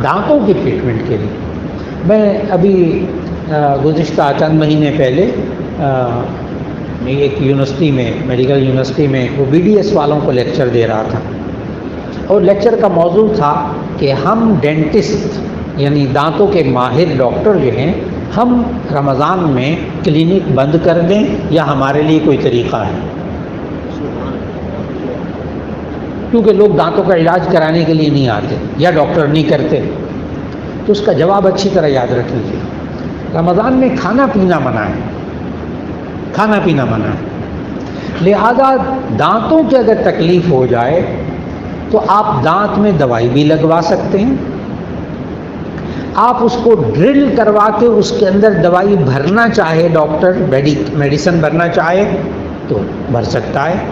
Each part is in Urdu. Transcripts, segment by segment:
دانتوں کی ٹریٹمنٹ کے لیے میں ابھی گزشتہ چند مہینے پہلے ایک یونیورسٹی میں میڈیکل یونیورسٹی میں وہ بی ڈی ایس والوں کو لیکچر دے رہا تھا، اور لیکچر کا موضوع تھا کہ ہم ڈینٹسٹ یعنی دانتوں کے ماہر ڈاکٹر جو ہیں، ہم رمضان میں کلینک بند کر دیں یا ہمارے لیے کوئی طریقہ ہے، کیونکہ لوگ دانتوں کا علاج کرانے کے لیے نہیں آتے یا ڈاکٹر نہیں کرتے۔ تو اس کا جواب اچھی طرح یاد رکھ لیجیے، رمضان میں کھانا پینا منع ہے، کھانا پینا منع ہے، لہذا دانتوں کی اگر تکلیف ہو جائے تو آپ دانت میں دوائی بھی لگوا سکتے ہیں، آپ اس کو ڈرل کروا کے اس کے اندر دوائی بھرنا چاہے، ڈاکٹر میڈیسن بھرنا چاہے تو بھر سکتا ہے۔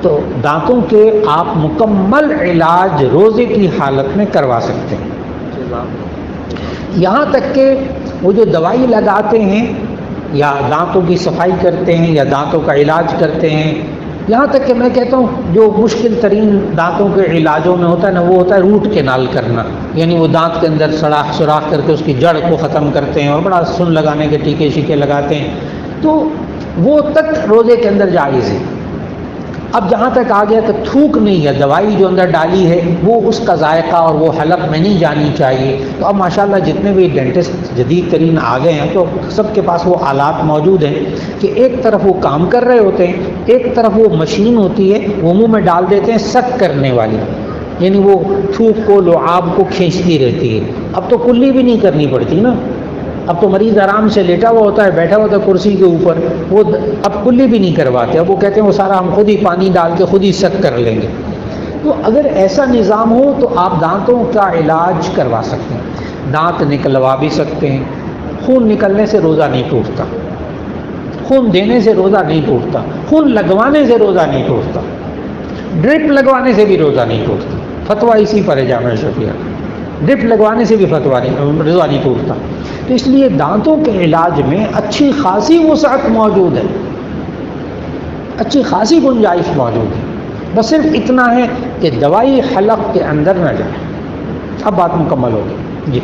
تو دانتوں کے آپ مکمل علاج روزے کی حالت میں کروا سکتے ہیں، یہاں تک کہ وہ جو دوائی لگاتے ہیں یا دانتوں کی صفائی کرتے ہیں یا دانتوں کا علاج کرتے ہیں، یہاں تک کہ میں کہتا ہوں جو مشکل ترین دانتوں کے علاجوں میں ہوتا ہے نا، وہ ہوتا ہے روٹ کینال کرنا، یعنی وہ دانت کے اندر سوراخ کر کے اس کی جڑ کو ختم کرتے ہیں اور بڑا سن لگانے کے ٹیکے شیکے لگاتے ہیں، تو وہ تک روزے کے اندر جائز ہے۔ اب جہاں تک آ گیا کہ تھوک نہیں ہے، دوائی جو اندر ڈالی ہے وہ اس کا ذائقہ اور وہ حلق میں نہیں جانی چاہیے، تو اب ماشاءاللہ جتنے بھی ڈینٹسٹ جدید ترین آ گئے ہیں تو سب کے پاس وہ آلات موجود ہیں کہ ایک طرف وہ کام کر رہے ہوتے ہیں، ایک طرف وہ مشین ہوتی ہے وہ منہ میں ڈال دیتے ہیں سک کرنے والی، یعنی وہ تھوک کو لعاب کو کھینچتی رہتی ہے۔ اب تو کلی بھی نہیں کرنی پڑتی نا، اب تو مریض آرام سے لیٹا ہوا ہوتا ہے، بیٹھا ہوا ہوتا ہے کرسی کے اوپر، وہ اب کلی بھی نہیں کرواتے، اب وہ کہتے ہیں وہ سارا ہم خود ہی پانی ڈال کے خود ہی سک کر لیں گے۔ تو اگر ایسا نظام ہو تو آپ دانتوں کا علاج کروا سکتے ہیں، دانت نکلوا بھی سکتے ہیں، خون نکلنے سے روزہ نہیں ٹوٹتا، خون دینے سے روزہ نہیں ٹوٹتا، خون لگوانے سے روزہ نہیں ٹوٹتا، ڈرپ لگوانے سے بھی روزہ نہیں ٹوٹتا، فتویٰ اسی پر ہے جامعہ شفیع، ڈرپ لگوانے سے بھی روزہ نہیں ٹوٹتا۔ تو اس لیے دانتوں کے علاج میں اچھی خاصی وسعت موجود ہے، اچھی خاصی گنجائش موجود ہے، بس صرف اتنا ہے کہ دوائی حلق کے اندر نہ جائے۔ اب بات مکمل ہوگی جی۔